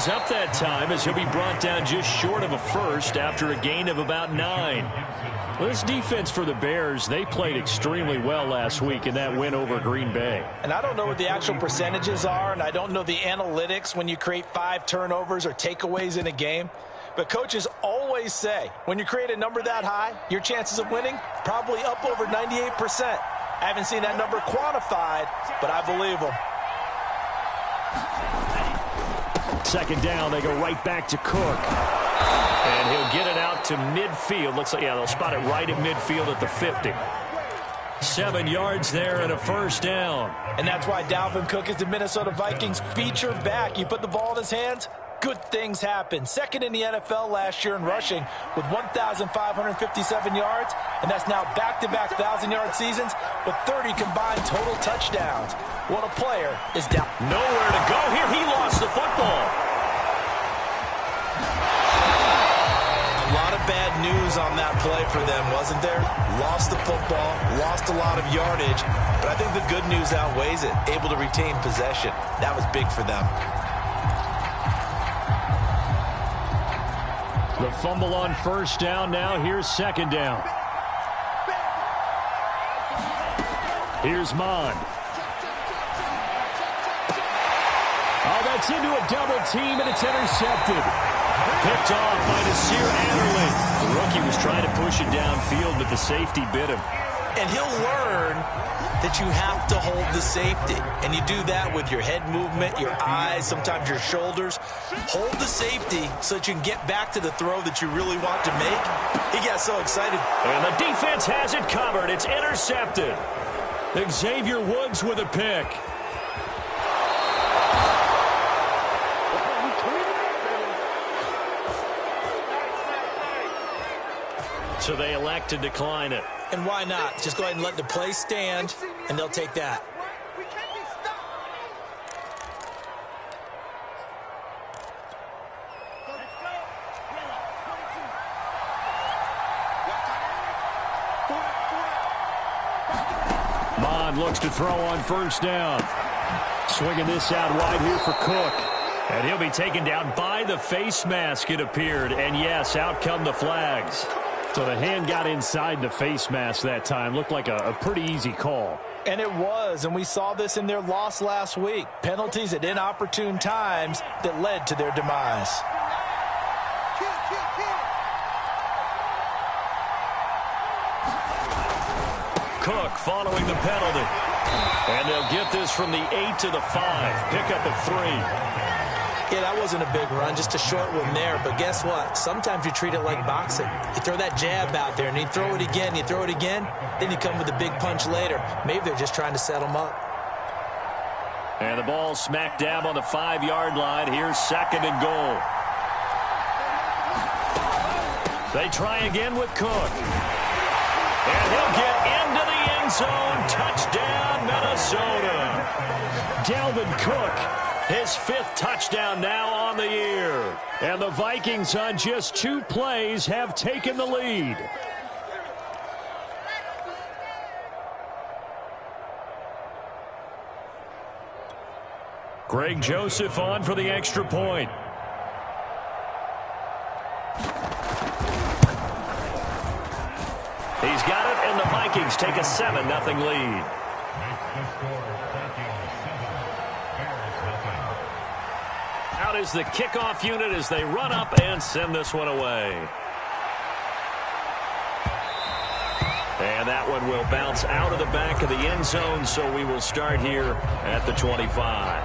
things up that time as he'll be brought down just short of a first after a gain of about 9. Well, this defense for the Bears, they played extremely well last week in that win over Green Bay. And I don't know what the actual percentages are, and I don't know the analytics when you create 5 turnovers or takeaways in a game. But coaches always say, when you create a number that high, your chances of winning probably up over 98%. I haven't seen that number quantified, but I believe them. Second down, they go right back to Cook. And he'll get it out to midfield. Looks like, yeah, they'll spot it right at midfield at the 50. 7 yards there and a first down. And that's why Dalvin Cook is the Minnesota Vikings feature back. You put the ball in his hands, good things happen. Second in the NFL last year in rushing with 1,557 yards, and that's now back-to-back 1,000-yard seasons with 30 combined total touchdowns. What a player is down. Nowhere to go here. He lost the football. A lot of bad news on that play for them, wasn't there? Lost the football, lost a lot of yardage, but I think the good news outweighs it. Able to retain possession. That was big for them. The fumble on first down. Now here's second down. Here's Mond. Oh, that's into a double team, and it's intercepted. Picked off by Nasir Adderley. The rookie was trying to push it downfield, but the safety bit him. And he'll learn that you have to hold the safety. And you do that with your head movement, your eyes, sometimes your shoulders. Hold the safety so that you can get back to the throw that you really want to make. He got so excited. And the defense has it covered. It's intercepted. Xavier Woods with a pick. So they elect to decline it. And why not? Just go ahead and let the play stand, and they'll take that. Mond looks to throw on first down. Swinging this out wide here for Cook. And he'll be taken down by the face mask, it appeared. And yes, out come the flags. So the hand got inside the face mask that time. Looked like a pretty easy call. And it was, and we saw this in their loss last week. Penalties at inopportune times that led to their demise. Cook following the penalty. And they'll get this from the 8 to the 5. Pickup of 3. Yeah, that wasn't a big run, just a short one there. But guess what? Sometimes you treat it like boxing. You throw that jab out there, and you throw it again, you throw it again, then you come with a big punch later. Maybe they're just trying to set them up. And the ball smack dab on the 5-yard line. Here's second and goal. They try again with Cook. And he'll get into the end zone. Touchdown, Minnesota. Dalvin Cook. His 5th touchdown now on the year. And the Vikings on just 2 plays have taken the lead. Greg Joseph on for the extra point. He's got it, and the Vikings take a 7-0 lead. Out is the kickoff unit as they run up and send this one away. And that one will bounce out of the back of the end zone, so we will start here at the 25.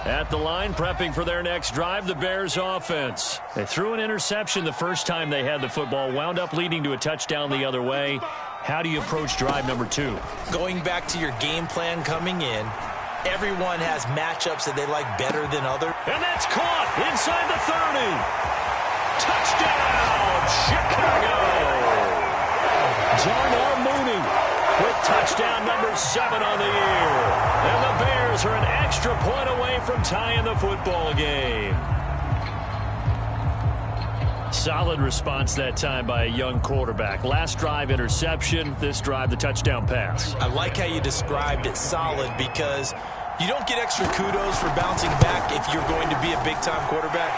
At the line, prepping for their next drive, the Bears offense. They threw an interception the first time they had the football, wound up leading to a touchdown the other way. How do you approach drive number 2? Going back to your game plan coming in, everyone has matchups that they like better than others. And that's caught inside the 30. Touchdown, Chicago. Darnell Mooney with touchdown number 7 on the year. And the Bears are an extra point away from tying the football game. Solid response that time by a young quarterback. Last drive, interception. This drive, the touchdown pass. I like how you described it, solid, because you don't get extra kudos for bouncing back if you're going to be a big-time quarterback.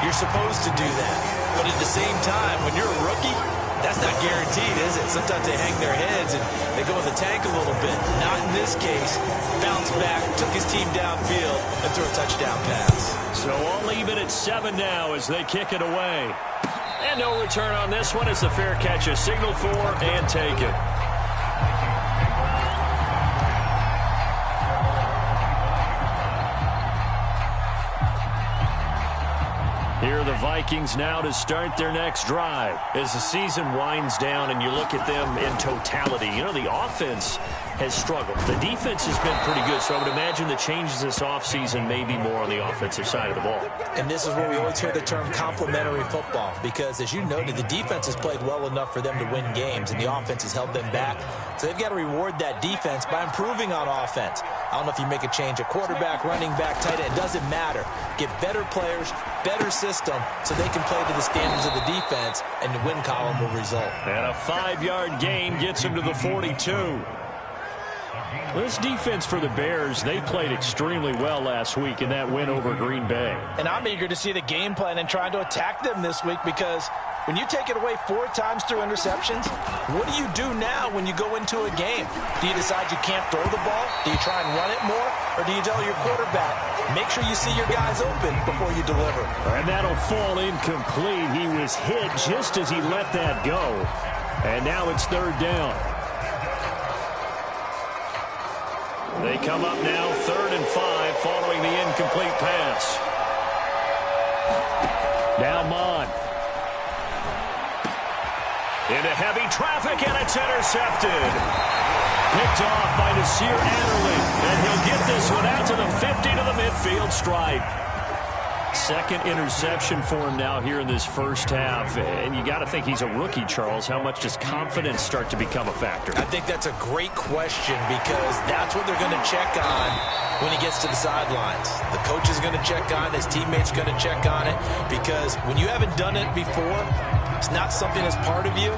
You're supposed to do that. But at the same time, when you're a rookie, that's not guaranteed, is it? Sometimes they hang their heads and they go in the tank a little bit. Not in this case. Bounced back, took his team downfield, and threw a touchdown pass. So all even at 7 now as they kick it away. And no return on this one as the fair catch is signaled for and taken. Here are the Vikings now to start their next drive. As the season winds down and you look at them in totality, you know, the offense has struggled. The defense has been pretty good, so I would imagine the changes this offseason may be more on the offensive side of the ball. And this is where we always hear the term complementary football, because as you noted, the defense has played well enough for them to win games, and the offense has held them back. So they've got to reward that defense by improving on offense. I don't know if you make a change at quarterback, running back, tight end. It doesn't matter. Get better players, better system, so they can play to the standards of the defense, and the win column will result. And a 5-yard gain gets him to the 42. This defense for the Bears, they played extremely well last week in that win over Green Bay. And I'm eager to see the game plan and trying to attack them this week, because when you take it away 4 times through interceptions, what do you do now when you go into a game? Do you decide you can't throw the ball? Do you try and run it more? Or do you tell your quarterback, make sure you see your guys open before you deliver? And that'll fall incomplete. He was hit just as he let that go. And now it's 3rd down. They come up now 3rd and 5 following the incomplete pass. Now Mon. Into heavy traffic, and it's intercepted. Picked off by Nasir Adderley, and he'll get this one out to the 50 to the midfield stripe. 2nd interception for him now here in this first half. And you got to think he's a rookie, Charles. How much does confidence start to become a factor? I think that's a great question, because that's what they're going to check on when he gets to the sidelines. The coach is going to check on it. His teammates are going to check on it, because when you haven't done it before, it's not something that's part of you.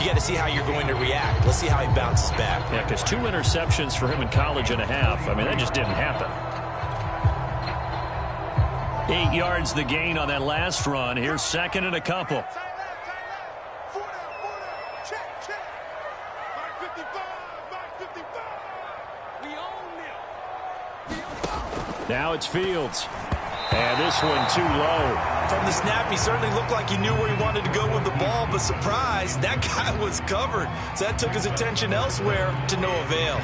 You got to see how you're going to react. Let's see how he bounces back. Yeah, because 2 interceptions for him in college and a half. I mean, that just didn't happen. 8 yards the gain on that last run. Here's 2nd and a couple. Now it's Fields. And this one too low. From the snap, he certainly looked like he knew where he wanted to go with the ball, but surprise, that guy was covered. So that took his attention elsewhere to no avail.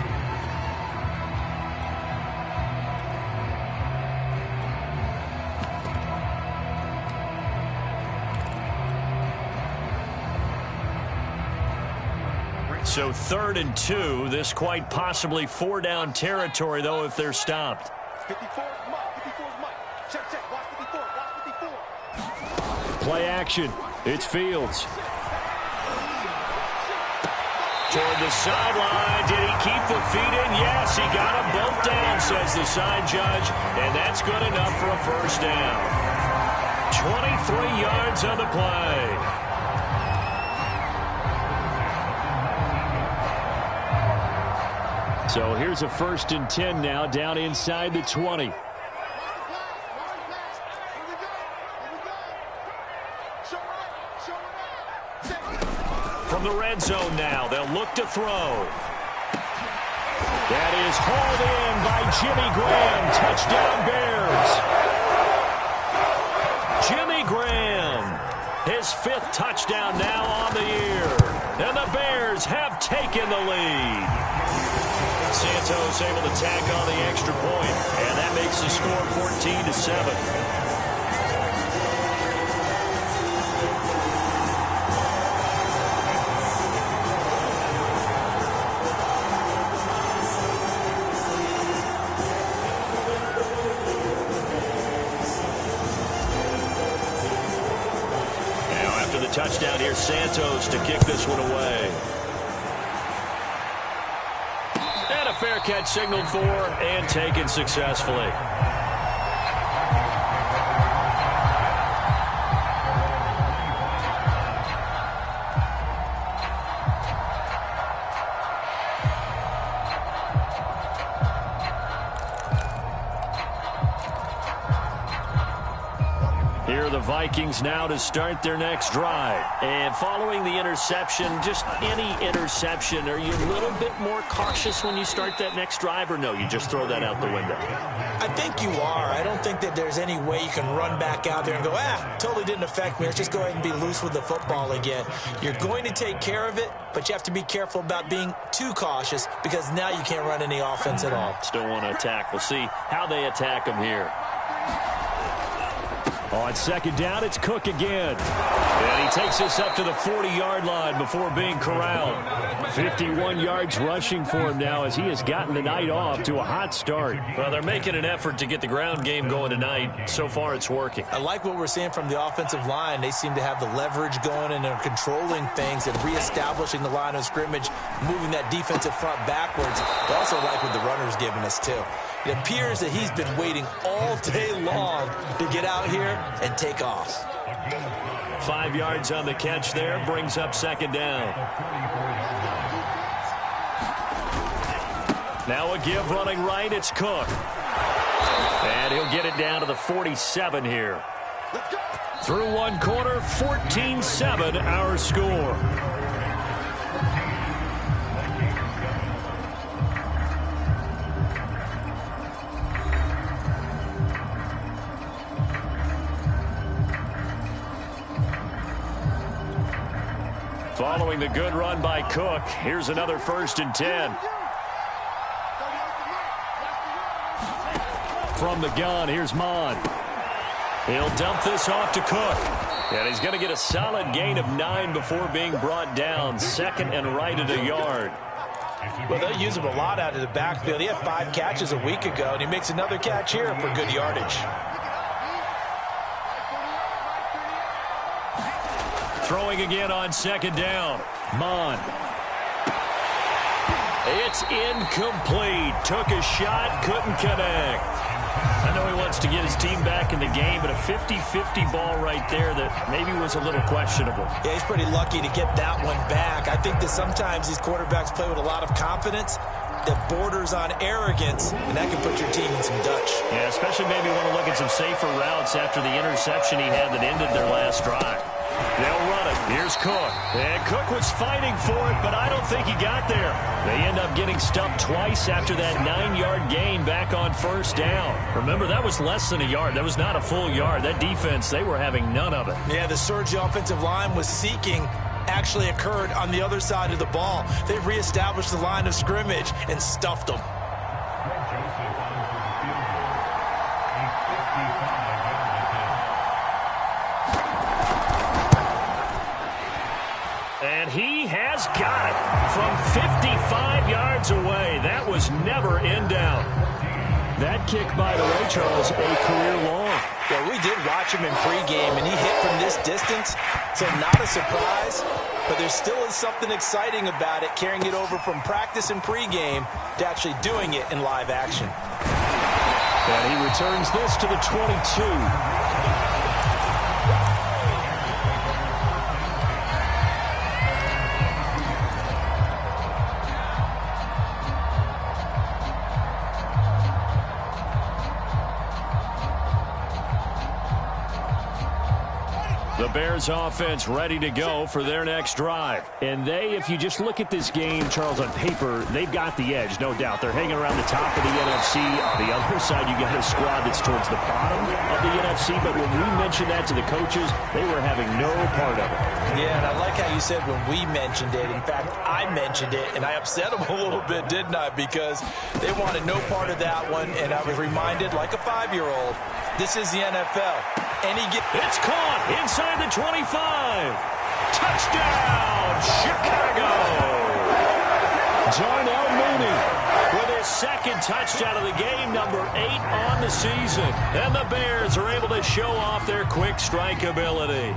So 3rd and 2. This quite possibly 4-down territory, though, if they're stopped. 54 is Mike. 54 is Mike. Check, check. Watch 54. Watch 54. Play action. It's Fields. Toward the sideline. Did he keep the feet in? Yes, he got them both down, says the side judge. And that's good enough for a 1st down. 23 yards on the play. So here's a 1st and 10 now, down inside the 20. From the red zone now, they'll look to throw. That is hauled in by Jimmy Graham. Touchdown Bears. Jimmy Graham, his 5th touchdown now on the year. And the Bears have taken the lead. Santos able to tack on the extra point, and that makes the score 14-7. Now after the touchdown, here's Santos to kick this one away. fair catch signaled for and taken successfully. Here are the Vikings now to start their next drive. And following the interception, just any interception, are you a little bit more cautious when you start that next drive, or no, you just throw that out the window? I think you are. I don't think that there's any way you can run back out there and go, totally didn't affect me. Let's just go ahead and be loose with the football again. You're going to take care of it, but you have to be careful about being too cautious because now you can't run any offense at all. Still want to attack. We'll see how they attack them here. On second down, it's Cook again. And he takes us up to the 40-yard line before being corralled. 51 yards rushing for him now as he has gotten the night off to a hot start. Well, they're making an effort to get the ground game going tonight. So far, it's working. I like what we're seeing from the offensive line. They seem to have the leverage going and they're controlling things and reestablishing the line of scrimmage, moving that defensive front backwards. I also like what the runner's giving us, too. It appears that he's been waiting all day long to get out here and take off. 5 yards on the catch there, brings up second down. Now a give running right, it's Cook. And he'll get it down to the 47 here. Through one quarter, 14-7 our score. Following the good run by Cook, here's another 1st and 10. From the gun, here's Mon. He'll dump this off to Cook. And he's going to get a solid gain of 9 before being brought down. Second and right at a yard. Well, they'll use him a lot out of the backfield. He had 5 catches a week ago, and he makes another catch here for good yardage. Throwing again on second down. Mon. It's incomplete. Took a shot, couldn't connect. I know he wants to get his team back in the game, but a 50-50 ball right there that maybe was a little questionable. Yeah, he's pretty lucky to get that one back. I think that sometimes these quarterbacks play with a lot of confidence that borders on arrogance, and that can put your team in some Dutch. Yeah, especially maybe want to look at some safer routes after the interception he had that ended their last drive. They'll run it. Here's Cook. And Cook was fighting for it, but I don't think he got there. They end up getting stumped twice after that 9-yard gain back on first down. Remember, that was less than a yard. That was not a full yard. That defense, they were having none of it. Yeah, the surge the offensive line was seeking actually occurred on the other side of the ball. They reestablished the line of scrimmage and stuffed them. And he has got it from 55 yards away. That was never in doubt. That kick, by the way, Charles, a career long. Well, we did watch him in pregame, and he hit from this distance, so not a surprise. But there still is something exciting about it, carrying it over from practice and pregame to actually doing it in live action. And he returns this to the 22. The Bears offense ready to go for their next drive. And they, if you just look at this game, Charles, on paper, they've got the edge, no doubt. They're hanging around the top of the NFC. On the other side, you got a squad that's towards the bottom of the NFC. But when we mentioned that to the coaches, they were having no part of it. Yeah, and I like how you said when we mentioned it. In fact, I mentioned it, and I upset them a little bit, didn't I? Because they wanted no part of that one, and I was reminded, like a 5-year-old, this is the NFL. It's caught inside the 25. Touchdown, Chicago. Darnell Mooney with his second touchdown of the game, number 8 on the season. And the Bears are able to show off their quick strike ability.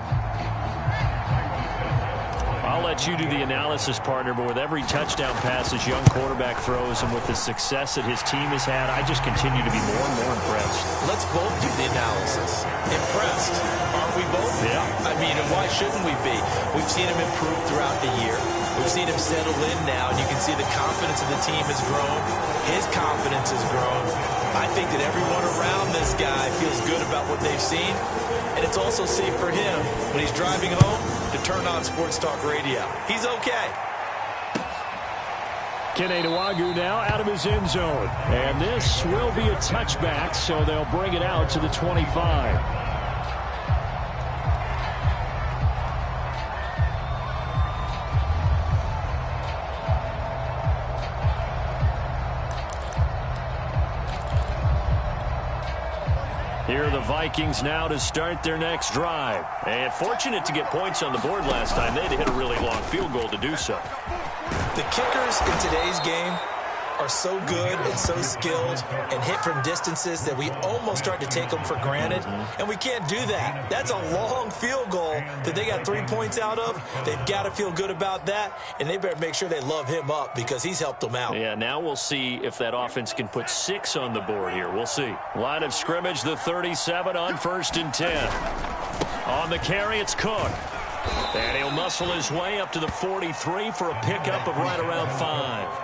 I'll let you do the analysis, partner, but with every touchdown pass this young quarterback throws and with the success that his team has had, I just continue to be more and more impressed. Let's both do the analysis. Impressed, aren't we both? Yeah. I mean, and why shouldn't we be? We've seen him improve throughout the year. We've seen him settle in now, and you can see the confidence of the team has grown. His confidence has grown. I think that everyone around this guy feels good about what they've seen, and it's also safe for him when he's driving home to turn on Sports Talk Radio. He's okay. Keneduagu now out of his end zone. And this will be a touchback, so they'll bring it out to the 25. Here are the Vikings now to start their next drive. And fortunate to get points on the board last time. They had to hit a really long field goal to do so. The kickers in today's game are so good and so skilled and hit from distances that we almost start to take them for granted, and we can't do that. That's a long field goal that they got 3 points out of. They've got to feel good about that, and they better make sure they love him up because he's helped them out. Yeah, now we'll see if that offense can put 6 on the board here. We'll see. Line of scrimmage, the 37 on 1st and 10. On the carry, it's Cook. And he'll muscle his way up to the 43 for a pickup of right around 5.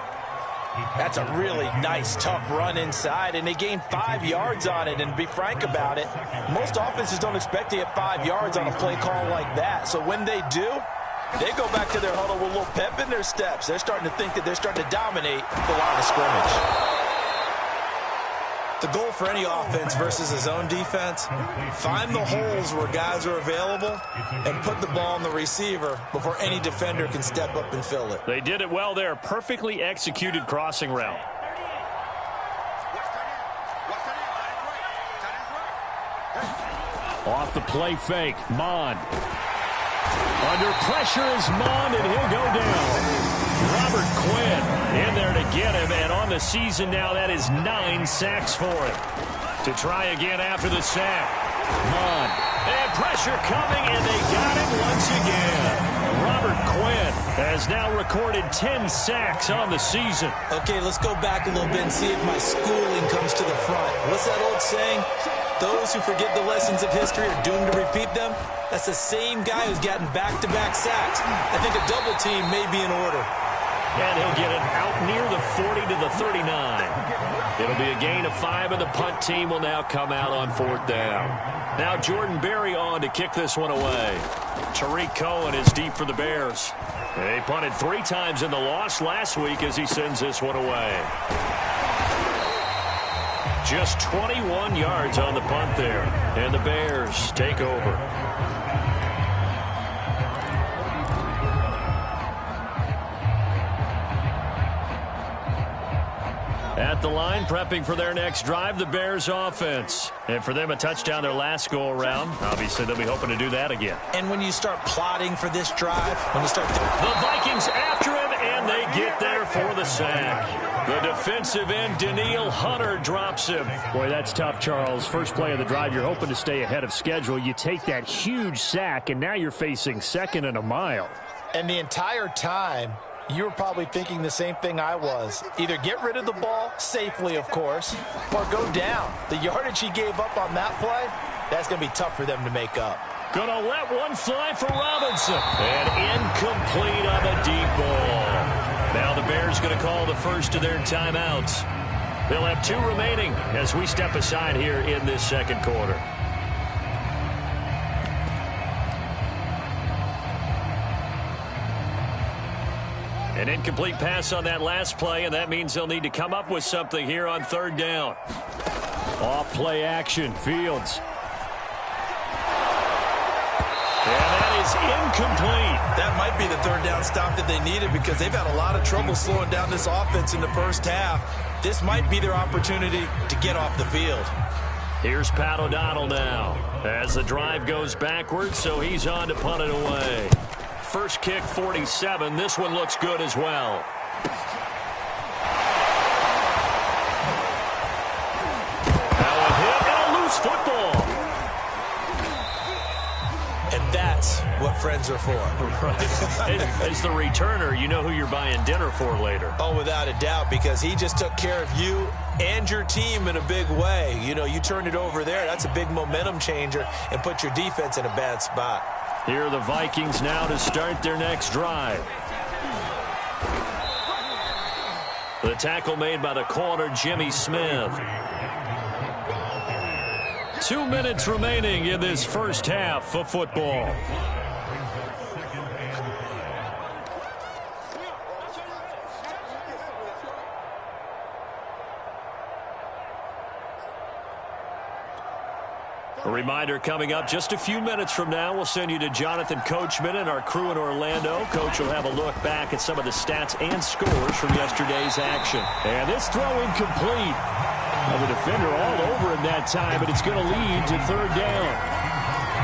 That's a really nice, tough run inside, and they gained 5 yards on it. And to be frank about it, most offenses don't expect to get 5 yards on a play call like that. So when they do, they go back to their huddle with a little pep in their steps. They're starting to think that they're starting to dominate the line of scrimmage. The goal for any offense versus a zone defense, find the holes where guys are available and put the ball on the receiver before any defender can step up and fill it. They did it well there. Perfectly executed crossing route. Off the play fake, Mond. Under pressure is Mond, and he'll go down. Robert Quinn in there to get him, and on the season now, that is 9 sacks for him. To try again after the sack. Mond. And pressure coming, and they got him once again. Robert Quinn has now recorded 10 sacks on the season. Okay, let's go back a little bit and see if my schooling comes to the front. What's that old saying? Those who forget the lessons of history are doomed to repeat them. That's the same guy who's gotten back-to-back sacks. I think a double team may be in order. And he'll get it out near the 40 to the 39. It'll be a gain of 5, and the punt team will now come out on 4th down. Now Jordan Berry on to kick this one away. Tariq Cohen is deep for the Bears. They punted 3 times in the loss last week as he sends this one away. Just 21 yards on the punt there, and the Bears take over. At the line, prepping for their next drive, the Bears offense. And for them, a touchdown their last go-around. Obviously, they'll be hoping to do that again. And when you start plotting for this drive, when you start... The Vikings after him, and they get there for the sack. The defensive end, Danielle Hunter, drops him. Boy, that's tough, Charles. First play of the drive, you're hoping to stay ahead of schedule. You take that huge sack, and now you're facing 2nd and a mile. And the entire time, you were probably thinking the same thing I was. Either get rid of the ball, safely of course, or go down. The yardage he gave up on that play, that's going to be tough for them to make up. Gonna let one fly for Robinson. And incomplete on the deep ball. Now the Bears going to call the first of their timeouts. They'll have 2 remaining as we step aside here in this second quarter. An incomplete pass on that last play, and that means they'll need to come up with something here on 3rd down. Off play action, Fields. And that is incomplete. That might be the 3rd down stop that they needed because they've had a lot of trouble slowing down this offense in the first half. This might be their opportunity to get off the field. Here's Pat O'Donnell now as the drive goes backwards, so he's on to punt it away. First kick, 47. This one looks good as well. Now a hit and a loose football. And that's what friends are for. Right. As the returner, you know who you're buying dinner for later. Oh, without a doubt, because he just took care of you and your team in a big way. You know, you turned it over there. That's a big momentum changer and put your defense in a bad spot. Here are the Vikings now to start their next drive. The tackle made by the corner, Jimmy Smith. 2 minutes remaining in this first half of football. A reminder coming up just a few minutes from now. We'll send you to Jonathan Coachman and our crew in Orlando. Coach will have a look back at some of the stats and scores from yesterday's action. And this throw incomplete. The defender all over him that time, but it's going to lead to third down.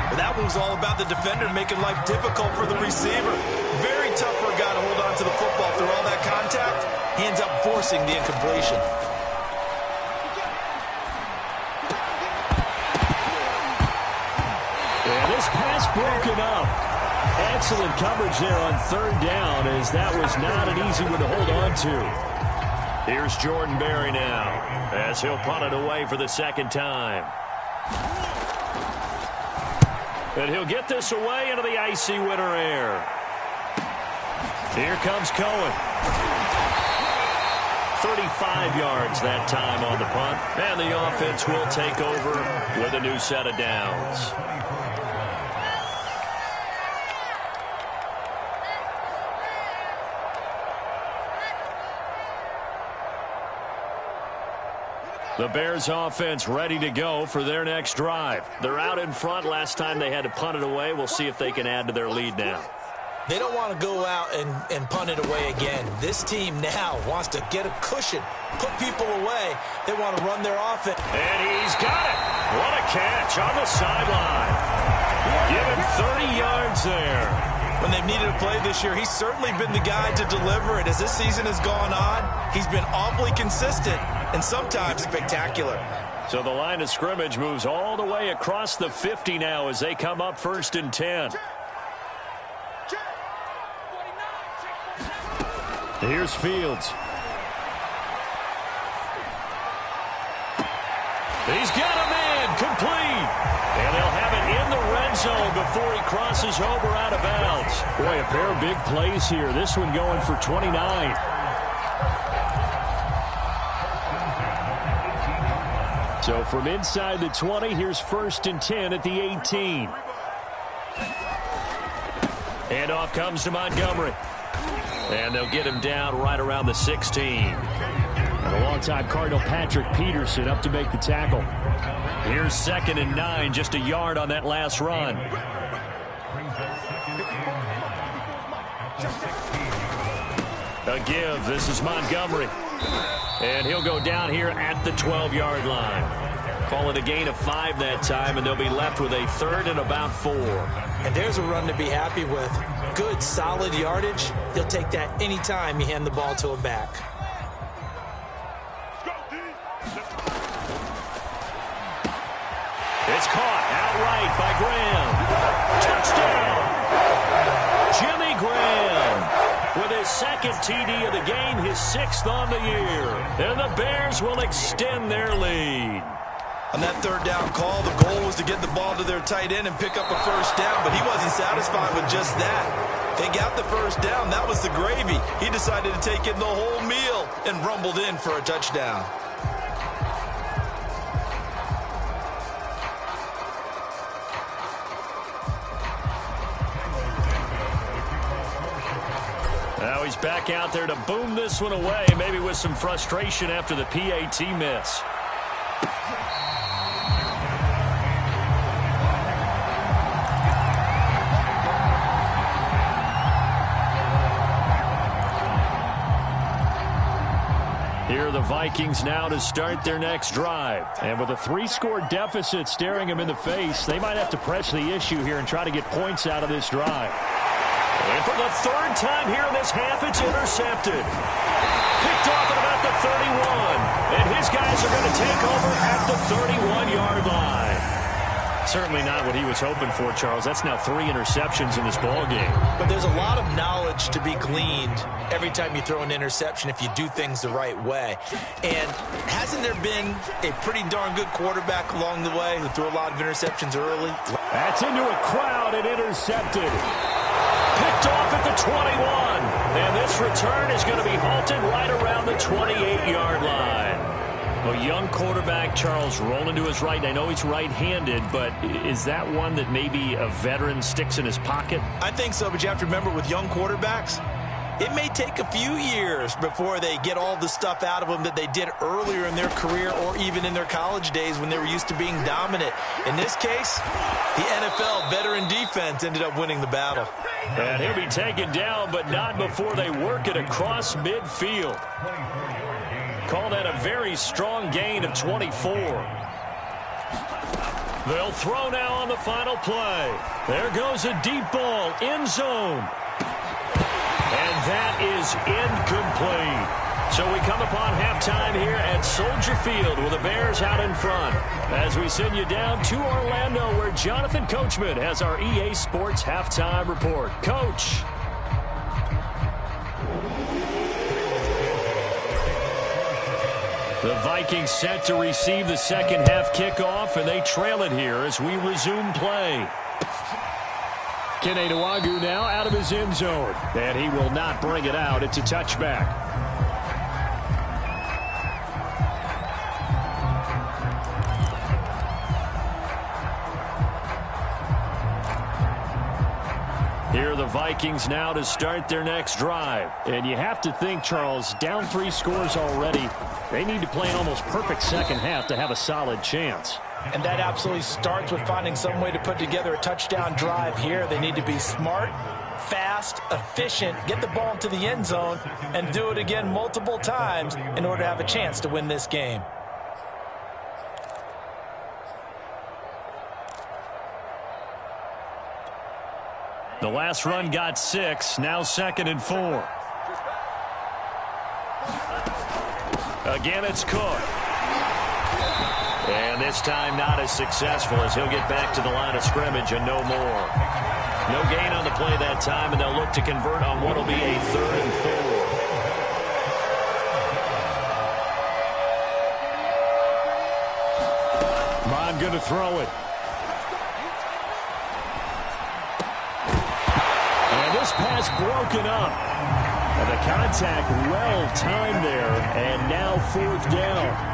Well, that one was all about the defender making life difficult for the receiver. Very tough for a guy to hold on to the football through all that contact. He ends up forcing the incompletion. This pass broken up. Excellent coverage there on third down, as that was not an easy one to hold on to. Here's Jordan Berry now, as he'll punt it away for the second time. And he'll get this away into the icy winter air. Here comes Cohen. 35 yards that time on the punt, and the offense will take over with a new set of downs. The Bears offense ready to go for their next drive. They're out in front. Last time they had to punt it away. We'll see if they can add to their lead now. They don't want to go out and punt it away again. This team now wants to get a cushion, put people away. They want to run their offense. And he's got it. What a catch on the sideline. Give him 30 yards there. When they've needed a play this year, he's certainly been the guy to deliver it. As this season has gone on, he's been awfully consistent and sometimes spectacular. So the line of scrimmage moves all the way across the 50 now as they come up 1st and 10. Here's Fields. He's got a man complete. And they'll have it in the red zone before he crosses over out of bounds. Boy, a pair of big plays here. This one going for 29. So from inside the 20, here's 1st and 10 at the 18. And off comes to Montgomery. And they'll get him down right around the 16. And a long-time Cardinal Patrick Peterson up to make the tackle. Here's 2nd and 9, just a yard on that last run. A give. This is Montgomery. And he'll go down here at the 12-yard line. Call it a gain of 5 that time, and they'll be left with a 3rd and about 4. And there's a run to be happy with. Good, solid yardage. He'll take that anytime you hand the ball to him back. It's caught outright by Graham. Touchdown! Jimmy Graham with his 2nd TD of the game, his 6th on the year. And the Bears will extend their lead. On that 3rd down call, the goal was to get the ball to their tight end and pick up a 1st down, but he wasn't satisfied with just that. They got the 1st down. That was the gravy. He decided to take in the whole meal and rumbled in for a touchdown. Now he's back out there to boom this one away, maybe with some frustration after the PAT miss. Here are the Vikings now to start their next drive. And with a 3-score deficit staring them in the face, they might have to press the issue here and try to get points out of this drive. And for the 3rd time here in this half, it's intercepted. Picked off at about the 31. And his guys are going to take over at the 31-yard line. Certainly not what he was hoping for, Charles. That's now 3 interceptions in this ball game. But there's a lot of knowledge to be gleaned every time you throw an interception if you do things the right way. And hasn't there been a pretty darn good quarterback along the way who threw a lot of interceptions early? That's into a crowd and intercepted. Picked off at the 21. And this return is going to be halted right around the 28-yard line. A young quarterback, Charles, rolling to his right. I know he's right-handed, but is that one that maybe a veteran sticks in his pocket? I think so, but you have to remember with young quarterbacks, it may take a few years before they get all the stuff out of them that they did earlier in their career or even in their college days when they were used to being dominant. In this case, the NFL veteran defense ended up winning the battle. And he'll be taken down, but not before they work it across midfield. Call that a very strong gain of 24. They'll throw now on the final play. There goes a deep ball, end zone. And that is incomplete. So we come upon halftime here at Soldier Field with the Bears out in front. As we send you down to Orlando where Jonathan Coachman has our EA Sports halftime report. Coach. The Vikings set to receive the second half kickoff, and they trail it here as we resume play. Kene Nwangwu now out of his end zone, and he will not bring it out. It's a touchback. Here are the Vikings now to start their next drive. And you have to think, Charles, down 3 scores already. They need to play an almost perfect second half to have a solid chance. And that absolutely starts with finding some way to put together a touchdown drive here. They need to be smart, fast, efficient, get the ball into the end zone, and do it again multiple times in order to have a chance to win this game. The last run got 6, now 2nd and 4. Again, it's Cook. And this time not as successful as he'll get back to the line of scrimmage and no more. No gain on the play that time, and they'll look to convert on what will be a 3rd and 4. Mon going to throw it. This pass broken up. And the contact well-timed there, and now 4th down.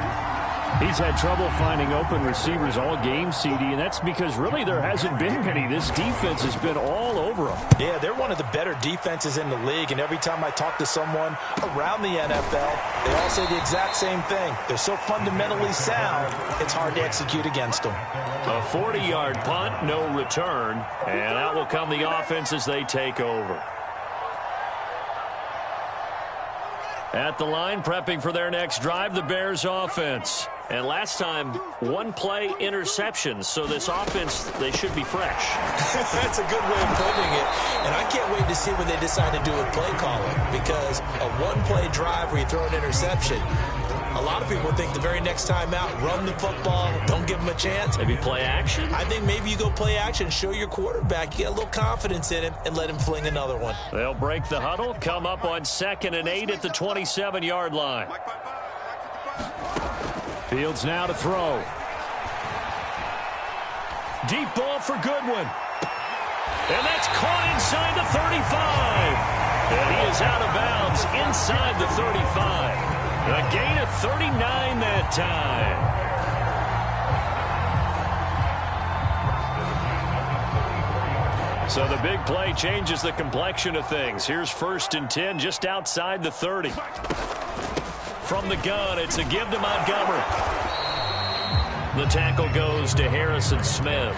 He's had trouble finding open receivers all game, CD, and that's because really there hasn't been many. This defense has been all over them. Yeah, they're one of the better defenses in the league, and every time I talk to someone around the NFL, they all say the exact same thing. They're so fundamentally sound, it's hard to execute against them. A 40-yard punt, no return, and out will come the offense as they take over. At the line, prepping for their next drive, the Bears offense. And last time, 1-play interceptions, so this offense, they should be fresh. That's a good way of putting it. And I can't wait to see what they decide to do with play calling, because a 1-play drive where you throw an interception, a lot of people think the very next time out, run the football, don't give them a chance. Maybe play action? I think maybe you go play action, show your quarterback, you get a little confidence in him, and let him fling another one. They'll break the huddle, come up on 2nd and 8 at the 27-yard line. Fields now to throw. Deep ball for Goodwin. And that's caught inside the 35. And he is out of bounds inside the 35. A gain of 39 that time. So the big play changes the complexion of things. Here's 1st and 10 just outside the 30. From the gun, it's a give to Montgomery. The tackle goes to Harrison Smith.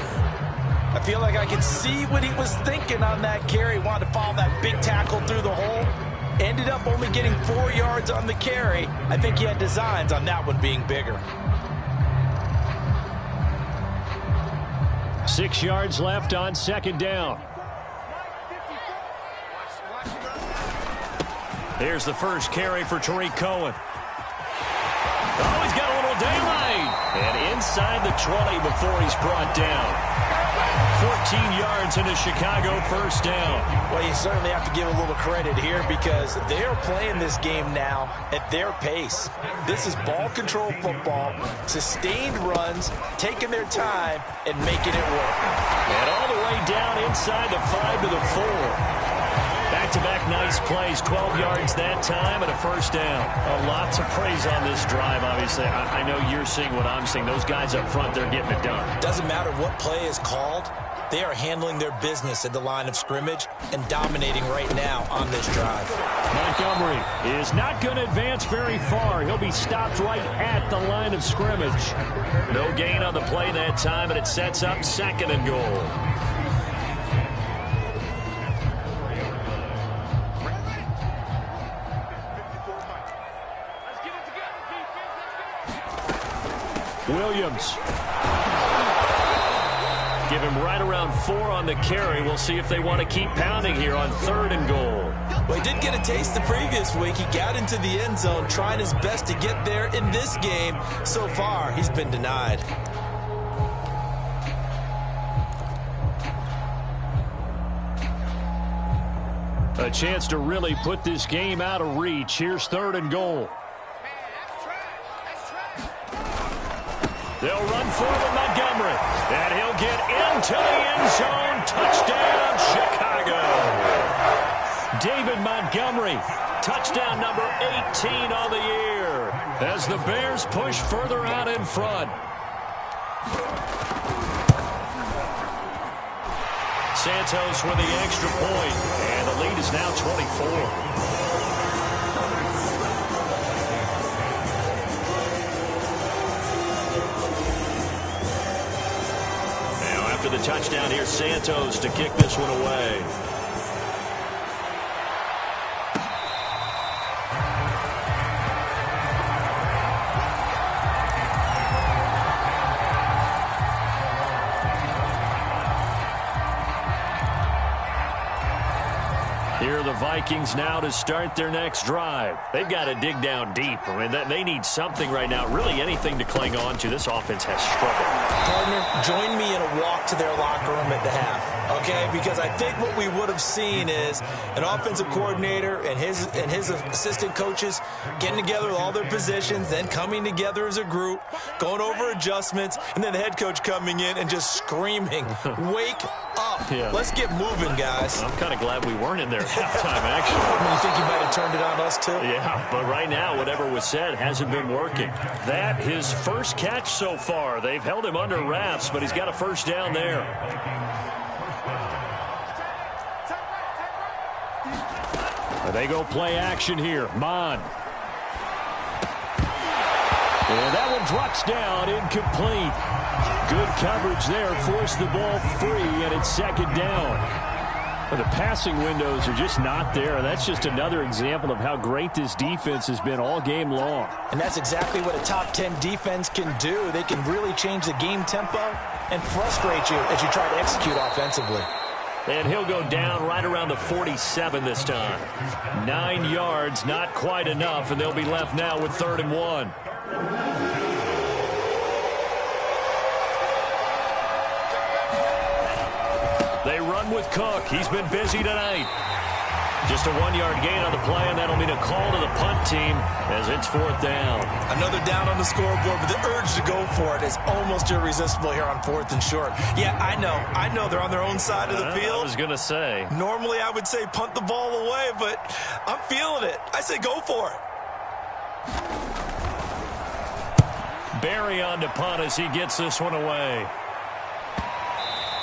I feel like I can see what he was thinking on that carry. Wanted to follow that big tackle through the hole. Ended up only getting 4 yards on the carry. I think he had designs on that one being bigger. 6 yards left on 2nd down. Here's the first carry for Tariq Cohen. Oh, he's got a little daylight. And inside the 20 before he's brought down. 14 yards and a Chicago first down. Well, you certainly have to give a little credit here because they're playing this game now at their pace. This is ball control football, sustained runs, taking their time, and making it work. And all the way down inside the 5 to the 4. Back-to-back nice plays, 12 yards that time and a first down. Lots of praise on this drive, obviously. I know you're seeing what I'm seeing. Those guys up front, they're getting it done. Doesn't matter what play is called. They are handling their business at the line of scrimmage and dominating right now on this drive. Montgomery is not going to advance very far. He'll be stopped right at the line of scrimmage. No gain on the play that time, and it sets up 2nd and goal. Williams. Give him right around 4 on the carry. We'll see if they want to keep pounding here on 3rd and goal. Well, he did get a taste the previous week. He got into the end zone, trying his best to get there in this game. So far, he's been denied. A chance to really put this game out of reach. Here's 3rd and goal. They'll run forward Montgomery, and he'll get into the end zone. Touchdown, Chicago. David Montgomery, touchdown number 18 on the year, as the Bears push further out in front. Santos with the extra point, and the lead is now 24. The touchdown here, Santos to kick this one away. Here are the Vikings now to start their next drive. They've got to dig down deep. I mean, they need something right now, really anything to cling on to. This offense has struggled. Partner, join me in a walk to their locker room at the half, okay? Because I think what we would have seen is an offensive coordinator and his assistant coaches getting together with all their positions, then coming together as a group, going over adjustments, and then the head coach coming in and just screaming, wake up. Yeah. Let's get moving, guys. I'm kind of glad we weren't in there at halftime, actually. You think you might have turned it on us, too? Yeah, but right now, whatever was said hasn't been working. That, his first catch so far. They've held him under wraps, but he's got a first down there. They go play action here. Mon. And that one drops down, incomplete. Good coverage there, forced the ball free, and it's 2nd down. Well, the passing windows are just not there. That's just another example of how great this defense has been all game long. And that's exactly what a top 10 defense can do. They can really change the game tempo and frustrate you as you try to execute offensively. And he'll go down right around the 47 this time. 9 yards, not quite enough, and they'll be left now with 3rd and 1. They run with Cook. He's been busy tonight. Just a 1-yard gain on the play, and that'll mean a call to the punt team as it's 4th down. Another down on the scoreboard, but the urge to go for it is almost irresistible here on 4th and short. Yeah, I know they're on their own side of the field. I was going to say. Normally I would say punt the ball away, but I'm feeling it. I say go for it. Barry on to punt as he gets this one away.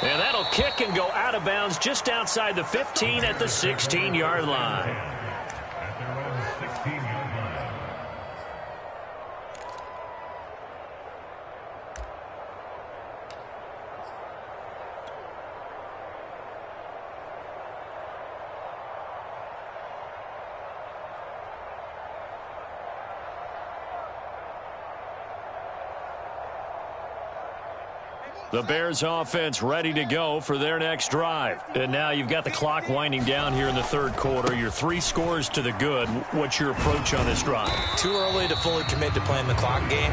And that'll kick and go out of bounds just outside the 15 at the 16-yard line. The Bears offense ready to go for their next drive. And now you've got the clock winding down here in the 3rd quarter. You're 3 scores to the good. What's your approach on this drive? Too early to fully commit to playing the clock game.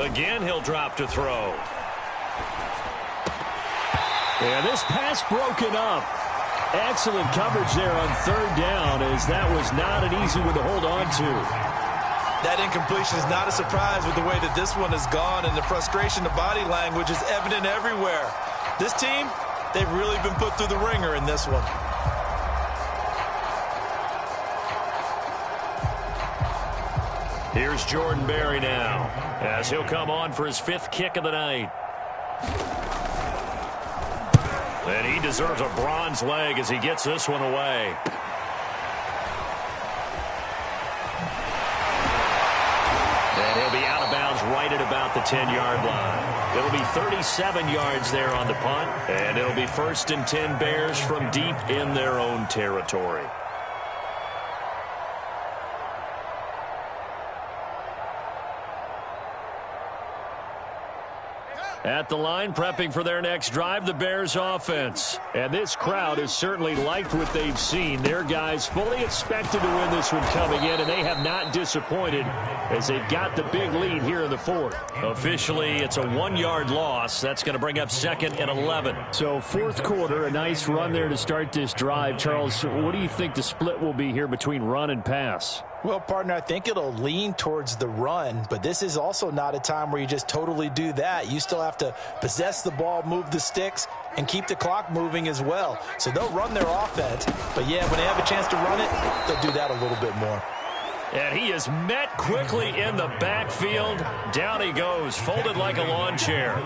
Again, he'll drop to throw. And this pass broken up. Excellent coverage there on third down, as that was not an easy one to hold on to. That incompletion is not a surprise with the way that this one has gone, and the frustration, the body language is evident everywhere. This team, they've really been put through the ringer in this one. Here's Jordan Berry now, as he'll come on for his 5th kick of the night. And he deserves a bronze leg as he gets this one away. And he'll be out of bounds right at about the 10-yard line. It'll be 37 yards there on the punt, and it'll be 1st and 10 Bears from deep in their own territory. At the line, prepping for their next drive, the Bears offense. And this crowd has certainly liked what they've seen. Their guys fully expected to win this one coming in, and they have not disappointed as they've got the big lead here in the 4th. Officially, it's a 1-yard loss. That's going to bring up 2nd and 11. So 4th quarter, a nice run there to start this drive. Charles, what do you think the split will be here between run and pass? Well, partner, I think it'll lean towards the run, but this is also not a time where you just totally do that. You still have to possess the ball, move the sticks, and keep the clock moving as well. So they'll run their offense, but yeah, when they have a chance to run it, they'll do that a little bit more. And he is met quickly in the backfield. Down he goes, folded like a lawn chair.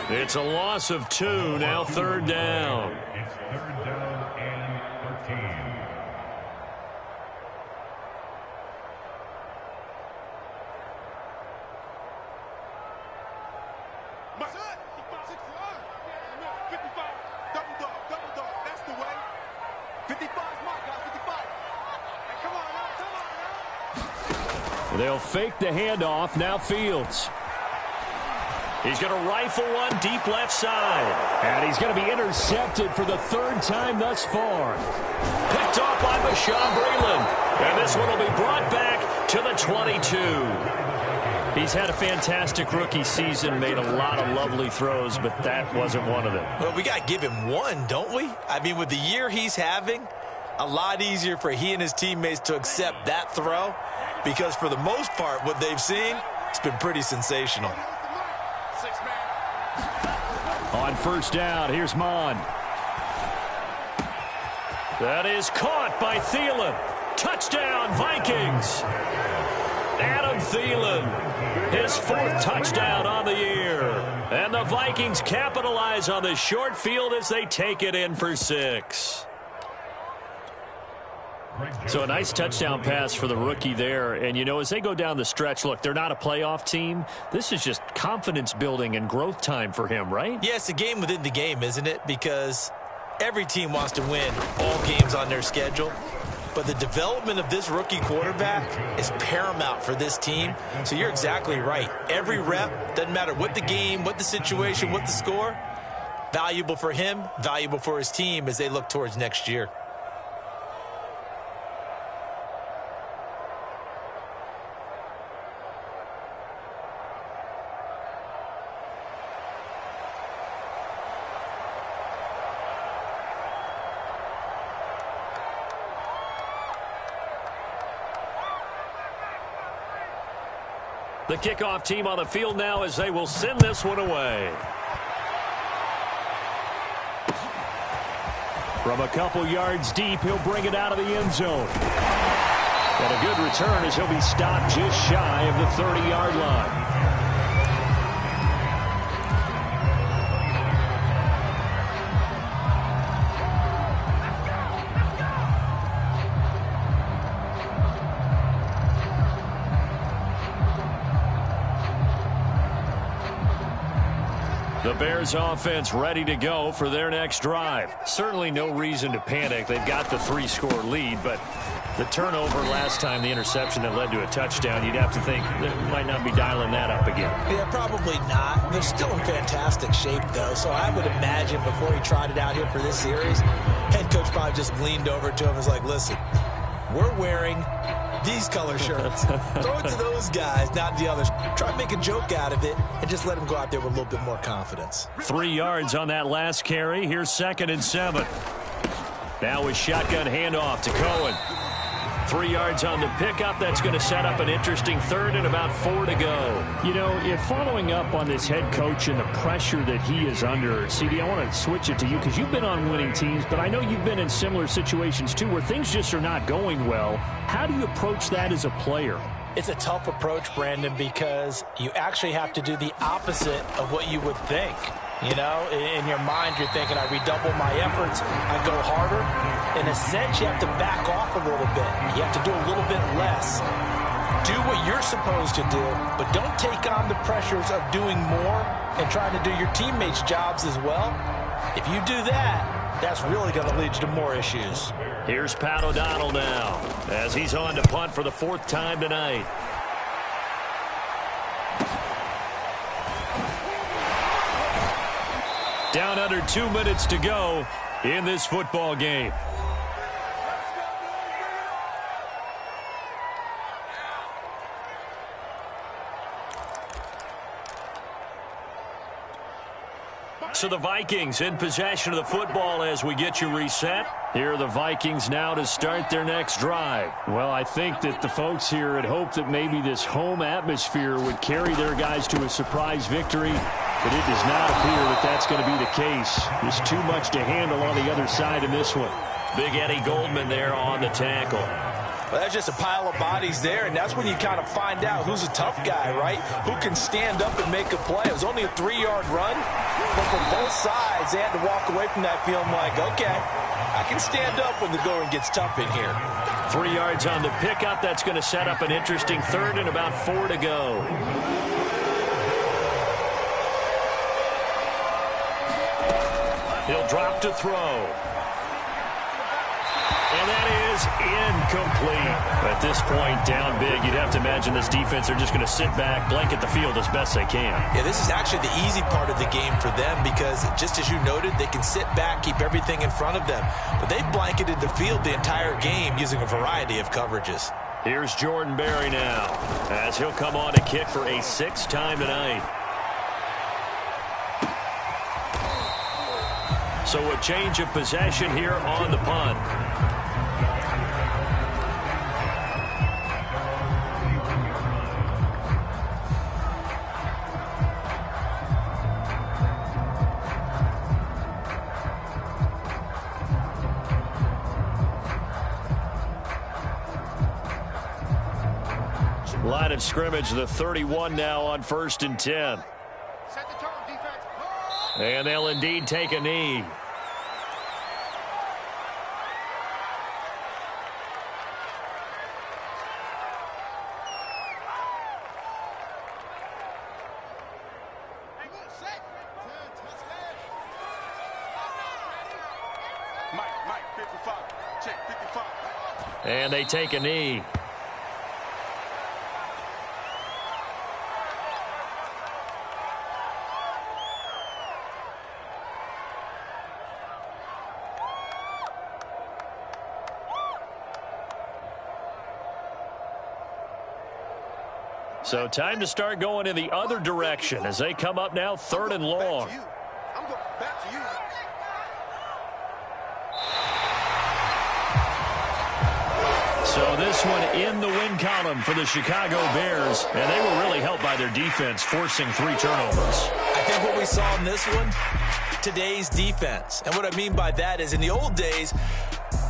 It's a loss of 2, now 3rd down. It's 3rd down and 13. They'll fake the handoff. Now Fields. He's going to rifle one deep left side. And he's going to be intercepted for the 3rd time thus far. Picked off by Bashaud Breeland. And this one will be brought back to the 22. He's had a fantastic rookie season, made a lot of lovely throws, but that wasn't one of them. Well, we got to give him one, don't we? I mean, with the year he's having, a lot easier for he and his teammates to accept that throw, because for the most part, what they've seen, it's been pretty sensational. On 1st down, here's Mon. That is caught by Thielen. Touchdown, Vikings. Adam Thielen, his 4th touchdown on the year. And the Vikings capitalize on the short field as they take it in for 6. So a nice touchdown pass for the rookie there. And, you know, as they go down the stretch, look, they're not a playoff team. This is just confidence building and growth time for him, right? Yeah, it's a game within the game, isn't it? Because every team wants to win all games on their schedule. But the development of this rookie quarterback is paramount for this team. So you're exactly right. Every rep, doesn't matter what the game, what the situation, what the score, valuable for him, valuable for his team as they look towards next year. The kickoff team on the field now as they will send this one away. From a couple yards deep, he'll bring it out of the end zone. And a good return as he'll be stopped just shy of the 30-yard line. The Bears offense ready to go for their next drive. Certainly no reason to panic. They've got the 3-score lead, but the turnover last time, the interception that led to a touchdown, you'd have to think they might not be dialing that up again. Yeah, probably not. They're still in fantastic shape, though, so I would imagine before he tried it out here for this series, head coach probably just leaned over to him and was like, listen, we're wearing these color shirts. Throw it to those guys, not the others. Try to make a joke out of it and just let them go out there with a little bit more confidence. 3 yards on that last carry. Here's 2nd and 7. Now a shotgun handoff to Cohen. 3 yards on the pickup. That's going to set up an interesting 3rd and about 4 to go. You know, if following up on this head coach and the pressure that he is under, CD, I want to switch it to you because you've been on winning teams, but I know you've been in similar situations too where things just are not going well. How do you approach that as a player? It's a tough approach, Brandon, because you actually have to do the opposite of what you would think. You know, in your mind, you're thinking, I redouble my efforts, I go harder. In a sense, you have to back off a little bit. You have to do a little bit less. Do what you're supposed to do, but don't take on the pressures of doing more and trying to do your teammates' jobs as well. If you do that, that's really going to lead you to more issues. Here's Pat O'Donnell now as he's on to punt for the 4th time tonight. Down under 2 minutes to go in this football game. So the Vikings in possession of the football as we get you reset. Here are the Vikings now to start their next drive. Well, I think that the folks here had hoped that maybe this home atmosphere would carry their guys to a surprise victory, but it does not appear that that's going to be the case. There's too much to handle on the other side in this one. Big Eddie Goldman there on the tackle. Well, that's just a pile of bodies there, and that's when you kind of find out who's a tough guy, right? Who can stand up and make a play. It was only a 3-yard run, but from both sides, they had to walk away from that feeling like, okay, I can stand up when the going gets tough in here. 3 yards on the pickup. That's going to set up an interesting 3rd and about 4 to go. He'll drop to throw. And that is incomplete. At this point, down big, you'd have to imagine this defense are just going to sit back, blanket the field as best they can. Yeah, this is actually the easy part of the game for them because, just as you noted, they can sit back, keep everything in front of them. But they've blanketed the field the entire game using a variety of coverages. Here's Jordan Berry now as he'll come on to kick for a 6th time tonight. So a change of possession here on the punt. Line of scrimmage, the 31 now on 1st and 10. Set the tone, defense. And they'll indeed take a knee. Mike, 55. Check, 55. And they take a knee. So time to start going in the other direction as they come up now 3rd and long. I'm going back to you. So this one in the win column for the Chicago Bears, and they were really helped by their defense, forcing 3 turnovers. I think what we saw in this one, today's defense. And what I mean by that is in the old days,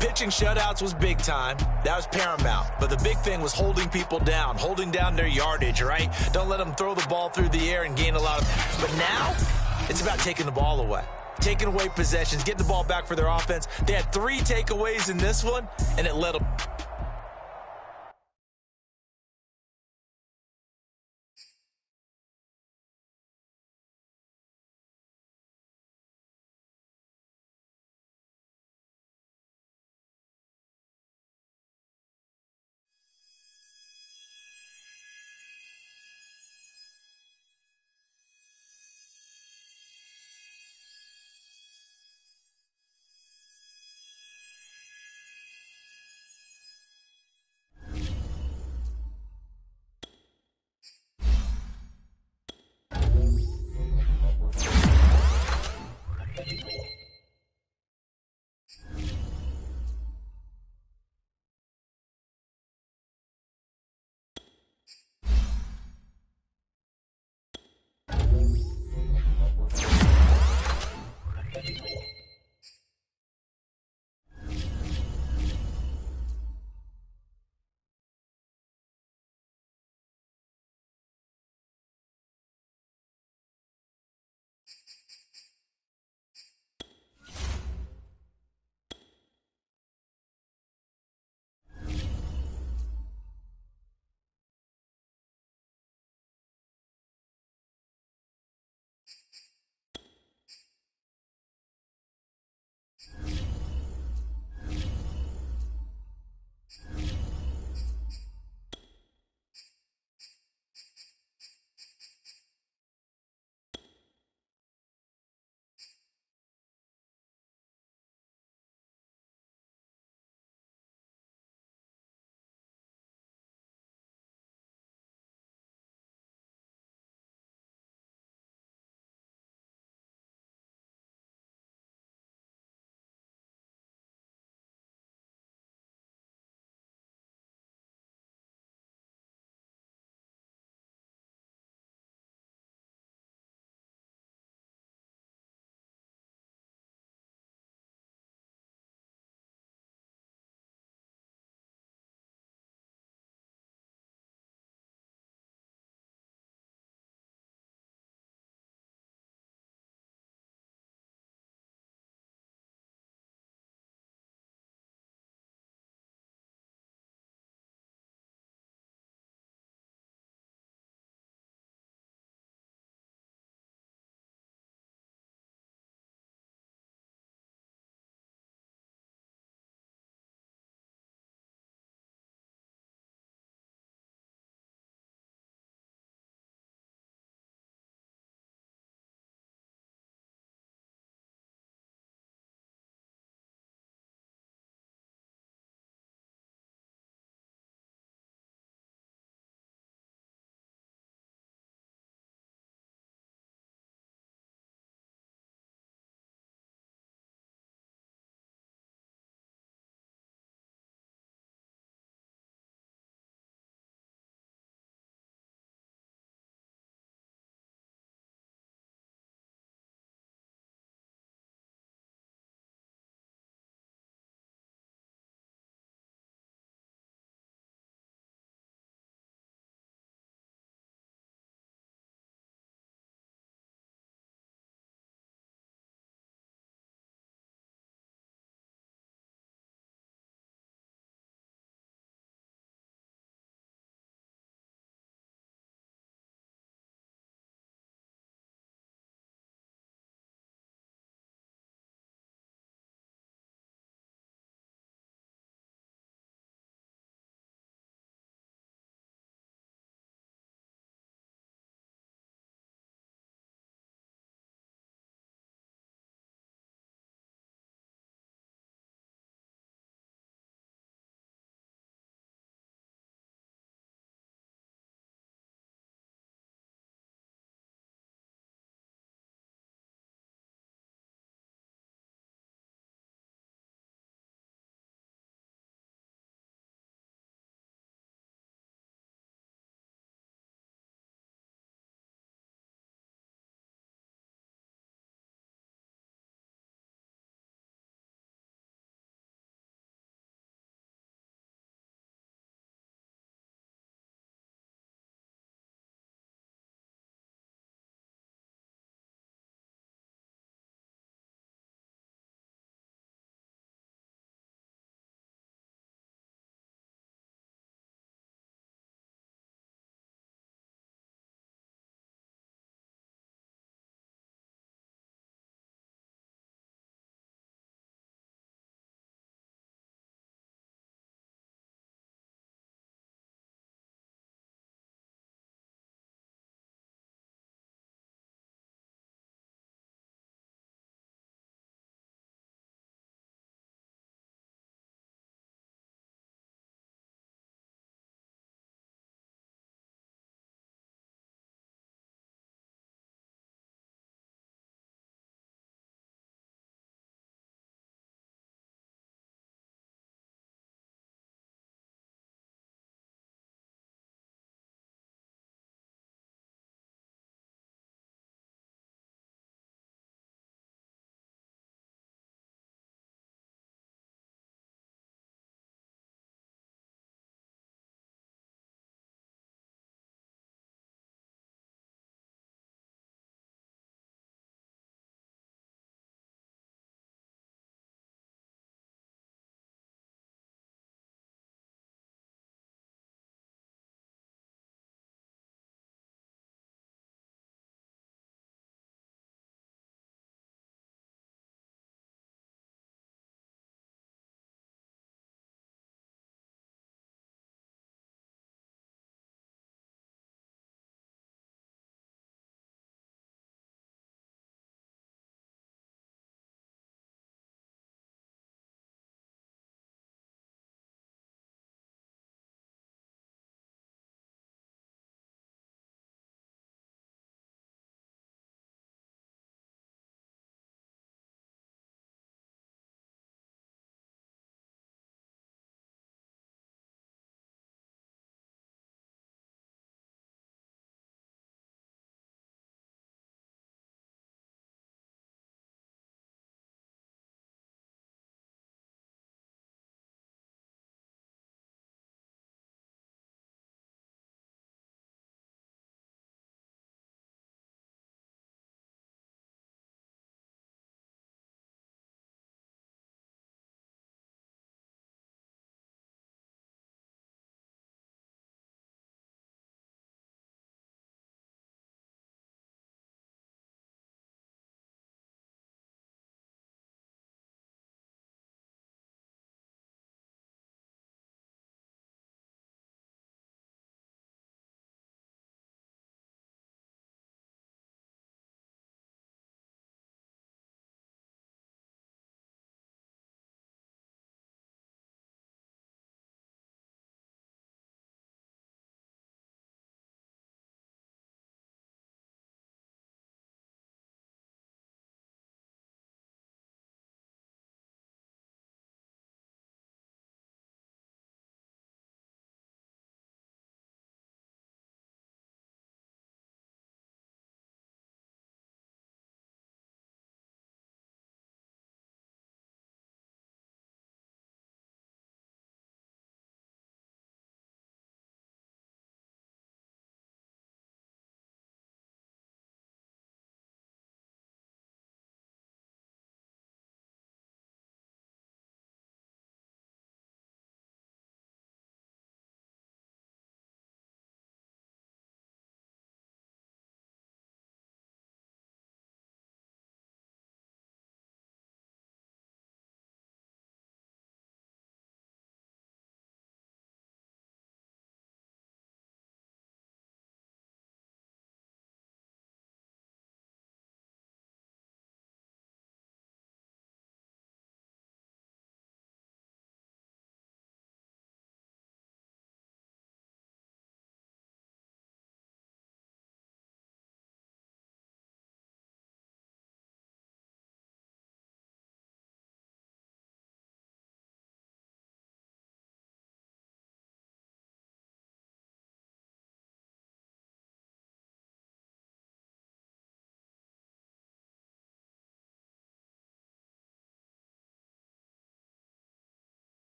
pitching shutouts was big time. That was paramount. But the big thing was holding people down, holding down their yardage, right? Don't let them throw the ball through the air and gain a lot of... But now, it's about taking the ball away. Taking away possessions, getting the ball back for their offense. They had 3 takeaways in this one, and it let them